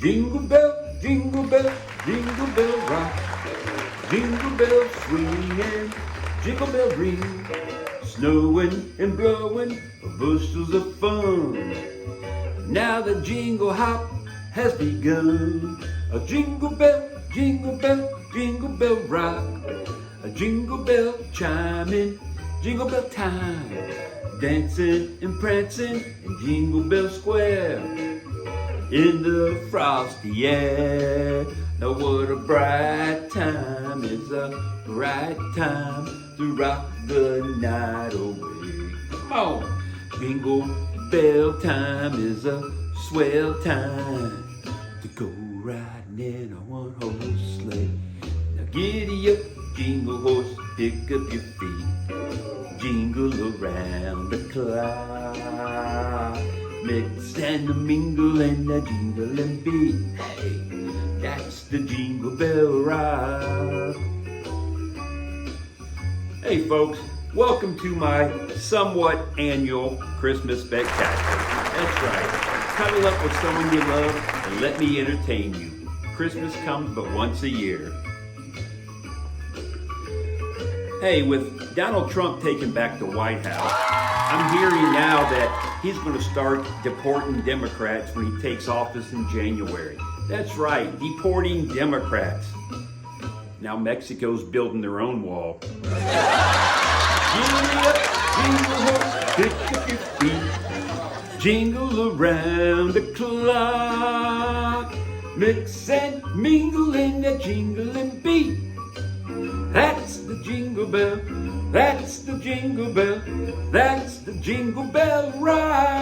Jingle bell, jingle bell rock. Jingle bells swing and jingle bell ring. Snowing and blowing bushels of fun. Now the jingle hop has begun. A jingle bell rock. A jingle bell chiming, jingle bell time. Dancing and prancing in Jingle Bell Square. In the frosty air. Now what a bright time, it's a right time to rock the night away. Come on! Jingle bell time is a swell time to go riding in a one-horse sleigh. Now giddy up, jingle horse, pick up your feet. Jingle around the clock. Mix and a mingle and a jingling beat. Hey, that's the Jingle Bell Rock. Hey folks, welcome to my somewhat annual Christmas spectacular. That's right, cuddle up with someone you love and let me entertain you. Christmas comes but once a year. Hey, with Donald Trump taking back the White House, I'm hearing now that he's going to start deporting Democrats when he takes office in January. That's right, deporting Democrats. Now Mexico's building their own wall. Giddy up, jingle horse, pick up your feet. Jingle around the clock. Mix and mingle in that jingling beat. That's the jingle bell, that's the jingle bell, that's the Jingle Bell Rock.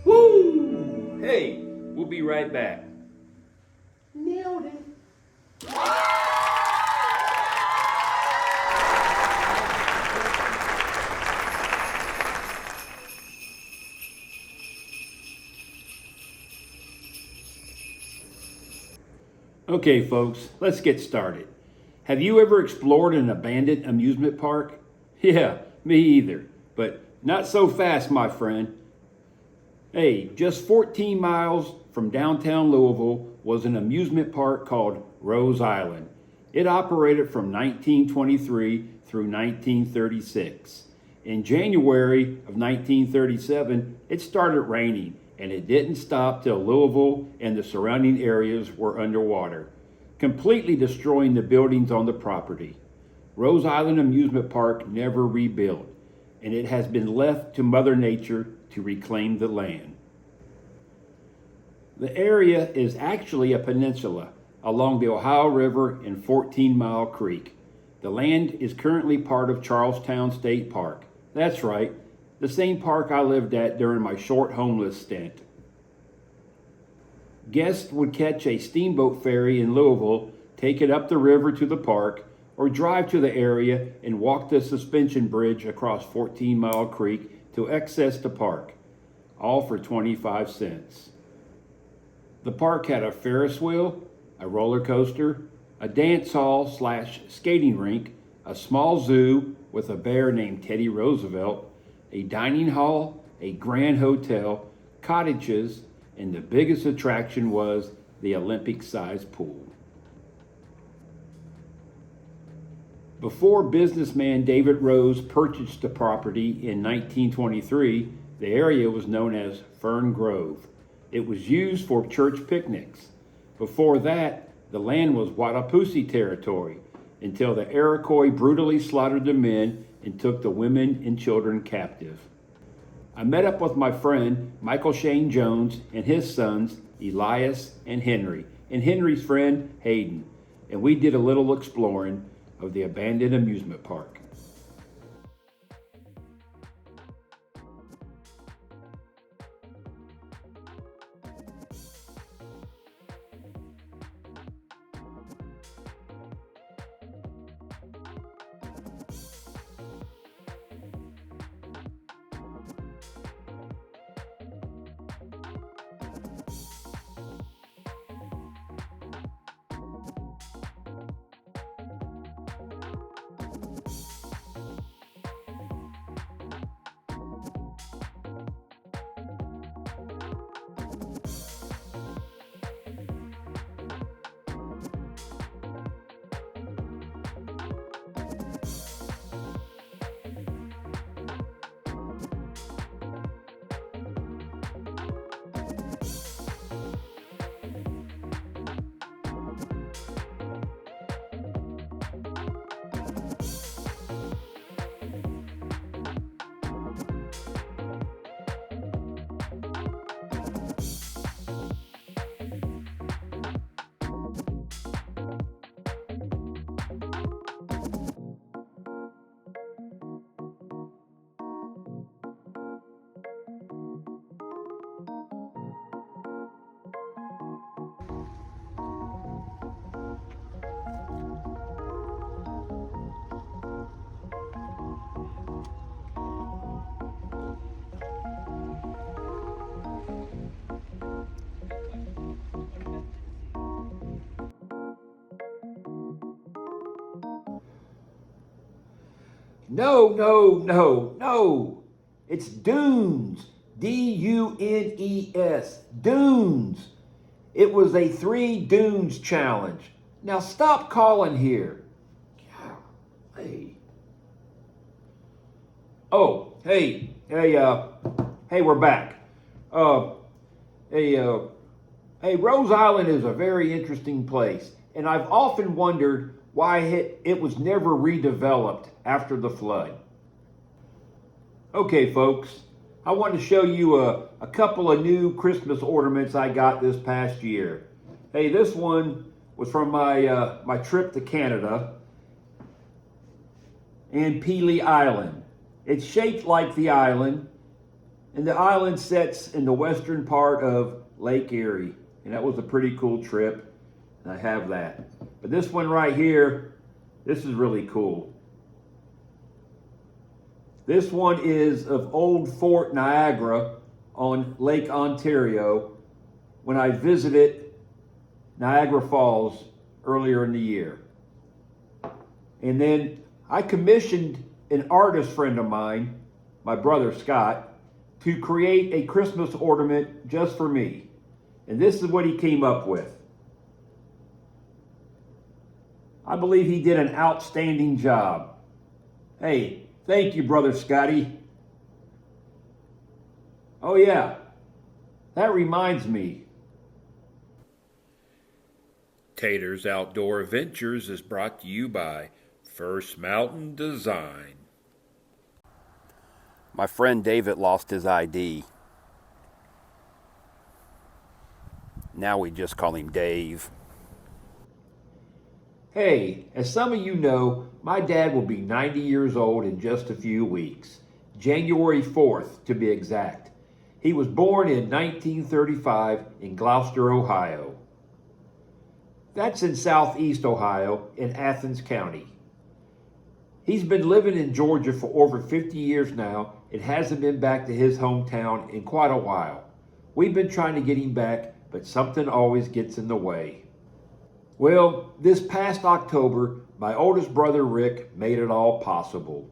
Woo! Hey, we'll be right back. Nailed it. Okay, folks, let's get started. Have you ever explored an abandoned amusement park? Yeah, me either, but not so fast, my friend. Hey, just 14 miles from downtown Louisville was an amusement park called Rose Island. It operated from 1923 through 1936. In January of 1937, it started raining, and it didn't stop till Louisville and the surrounding areas were underwater, completely destroying the buildings on the property. Rose Island Amusement Park never rebuilt, and it has been left to Mother Nature to reclaim the land. The area is actually a peninsula along the Ohio River and 14 Mile Creek. The land is currently part of Charlestown State Park. That's right, the same park I lived at during my short homeless stint. Guests would catch a steamboat ferry in Louisville, take it up the river to the park, or drive to the area and walk the suspension bridge across 14 Mile Creek to access the park, all for 25 cents. The park had a Ferris wheel, a roller coaster, a dance hall / skating rink, a small zoo with a bear named Teddy Roosevelt, a dining hall, a grand hotel, cottages, and the biggest attraction was the Olympic-sized pool. Before businessman David Rose purchased the property in 1923, the area was known as Fern Grove. It was used for church picnics. Before that, the land was Wadapusi territory until the Iroquois brutally slaughtered the men and took the women and children captive. I met up with my friend Michael Shane Jones and his sons Elias and Henry's friend Hayden, and we did a little exploring of the abandoned amusement park. No, no, no, no. It's Dunes. D-U-N-E-S. Dunes. It was a 3 Dunes challenge. Now stop calling here. Hey. Oh, hey, we're back. Hey, Rose Island is a very interesting place, and I've often wondered why it was never redeveloped after the flood. Okay, folks, I want to show you a couple of new Christmas ornaments I got this past year. Hey, this one was from my trip to Canada and Pelee Island. It's shaped like the island, and the island sits in the western part of Lake Erie, and that was a pretty cool trip, and I have that. But this one right here, this is really cool. This one is of Old Fort Niagara on Lake Ontario when I visited Niagara Falls earlier in the year. And then I commissioned an artist friend of mine, my brother Scott, to create a Christmas ornament just for me. And this is what he came up with. I believe he did an outstanding job. Hey, thank you, Brother Scotty. Oh yeah, that reminds me. Tater's Outdoor Adventures is brought to you by First Mountain Design. My friend David lost his ID. Now we just call him Dave. Hey, as some of you know, my dad will be 90 years old in just a few weeks. January 4th, to be exact. He was born in 1935 in Gloucester, Ohio. That's in southeast Ohio in Athens County. He's been living in Georgia for over 50 years now and hasn't been back to his hometown in quite a while. We've been trying to get him back, but something always gets in the way. Well, this past October, my oldest brother Rick made it all possible.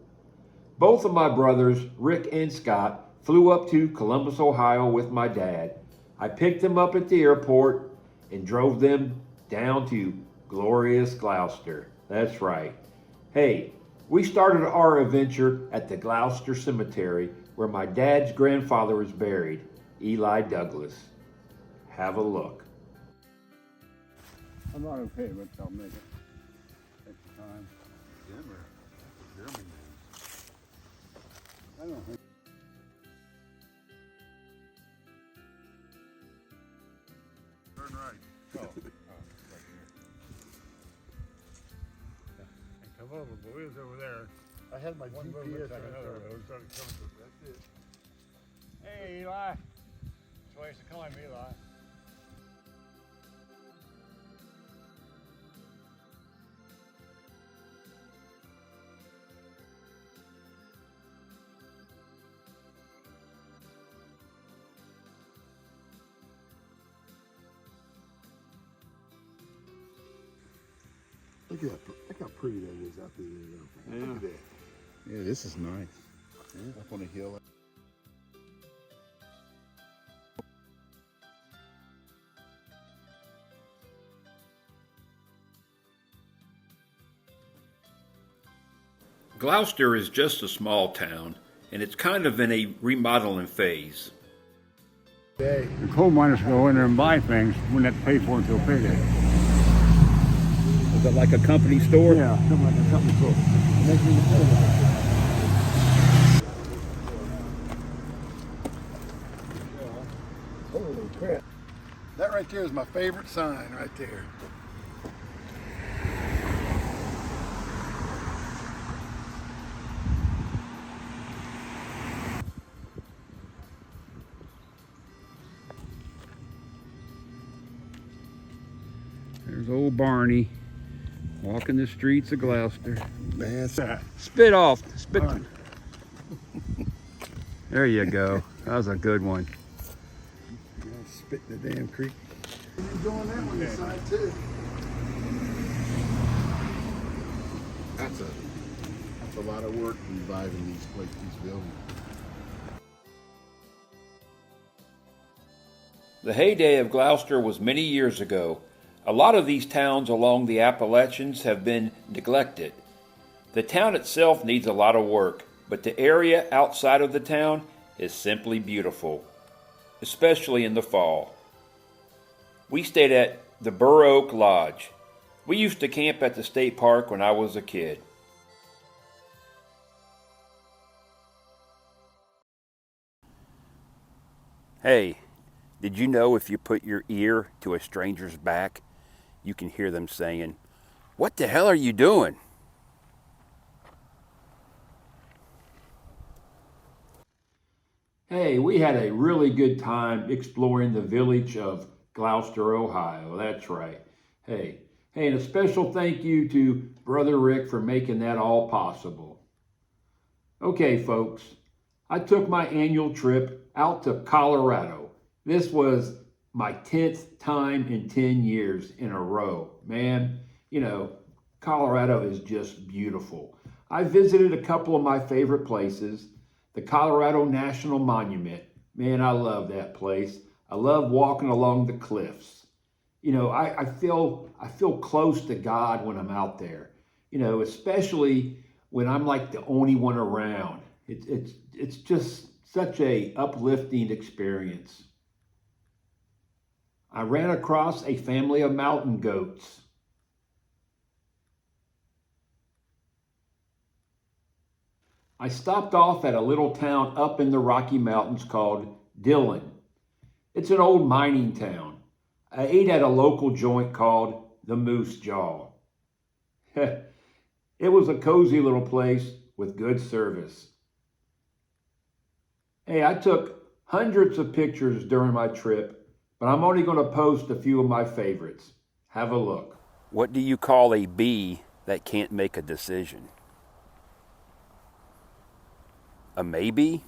Both of my brothers, Rick and Scott, flew up to Columbus, Ohio with my dad. I picked them up at the airport and drove them down to glorious Gloucester. That's right. Hey, we started our adventure at the Gloucester Cemetery where my dad's grandfather is buried, Eli Douglas. Have a look. I'm not okay, but I'll make it. Take the time. I don't think. Turn right. Oh, right here. And come over, boys, over there. I had my one GPS on another road, started coming to it. That's it. Hey, Eli. Twice to climb, Eli. Look how pretty that is out there. Yeah. Look at that. Yeah, this is nice. Yeah. Up on the hill. Gloucester is just a small town, and it's kind of in a remodeling phase. The coal miners go in there and buy things, wouldn't have to pay for it until payday. Is it like a company store? Yeah, something like a company store. Holy crap. That right there is my favorite sign right there. There's old Barney walking the streets of Gloucester. That's that. Spit off. Spit. Right. There you go. That was a good one. Spit in the damn creek. You're doing that one inside too. That's a lot of work reviving these buildings. The heyday of Gloucester was many years ago. A lot of these towns along the Appalachians have been neglected. The town itself needs a lot of work, but the area outside of the town is simply beautiful, especially in the fall. We stayed at the Burr Oak Lodge. We used to camp at the state park when I was a kid. Hey, did you know if you put your ear to a stranger's back, you can hear them saying, "What the hell are you doing?" Hey, we had a really good time exploring the village of Gloucester, Ohio. That's right. Hey, and a special thank you to Brother Rick for making that all possible. Okay, folks, I took my annual trip out to Colorado. This was my 10th time in 10 years in a row. Man, Colorado is just beautiful. I visited a couple of my favorite places. The Colorado National Monument. Man, I love that place. I love walking along the cliffs. I feel close to God when I'm out there. Especially when I'm like the only one around. It's just such a uplifting experience. I ran across a family of mountain goats. I stopped off at a little town up in the Rocky Mountains called Dillon. It's an old mining town. I ate at a local joint called the Moose Jaw. It was a cozy little place with good service. Hey, I took hundreds of pictures during my trip, but I'm only going to post a few of my favorites. Have a look. What do you call a bee that can't make a decision? A maybe?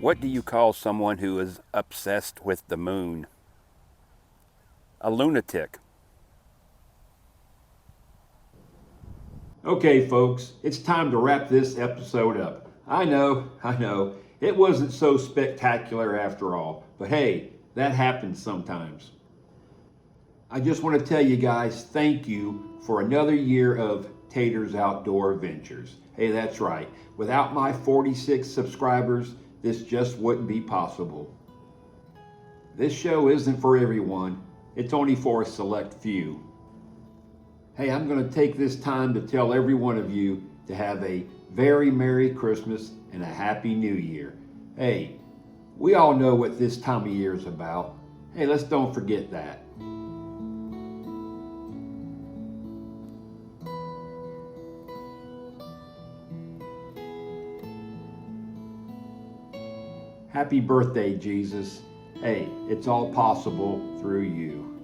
What do you call someone who is obsessed with the moon? A lunatic. Okay, folks, it's time to wrap this episode up. I know, it wasn't so spectacular after all, but hey, that happens sometimes. I just want to tell you guys thank you for another year of Tater's Outdoor Adventures. Hey, that's right. Without my 46 subscribers, this just wouldn't be possible. This show isn't for everyone. It's only for a select few. Hey, I'm going to take this time to tell every one of you to have a very Merry Christmas and a Happy New Year. Hey, we all know what this time of year is about. Hey, let's don't forget that. Happy birthday, Jesus. Hey, it's all possible through you.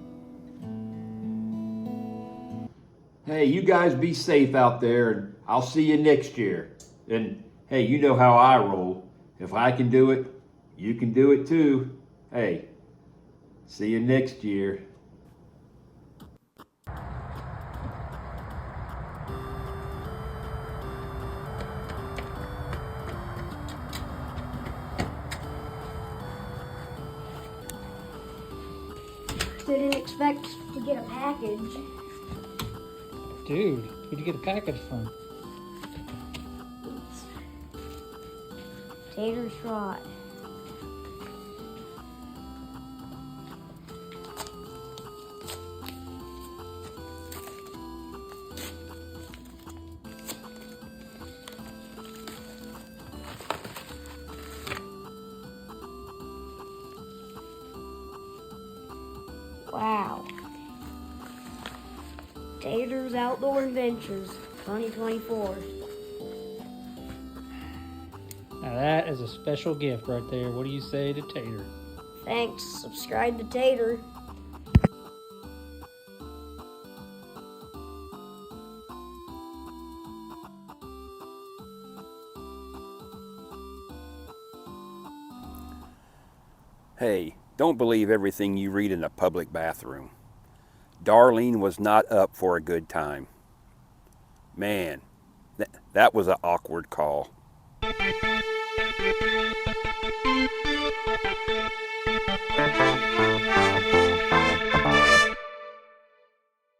Hey, you guys be safe out there, and I'll see you next year. And hey, you know how I roll. If I can do it, you can do it too. Hey, see you next year. Didn't expect to get a package. Dude, who'd you get a package from? Tater's Rod. Wow. Tater's Outdoor Adventures 2024. Now that is a special gift right there. What do you say to Tater? Thanks. Subscribe to Tater. Hey, don't believe everything you read in a public bathroom. Darlene was not up for a good time. Man, that was an awkward call.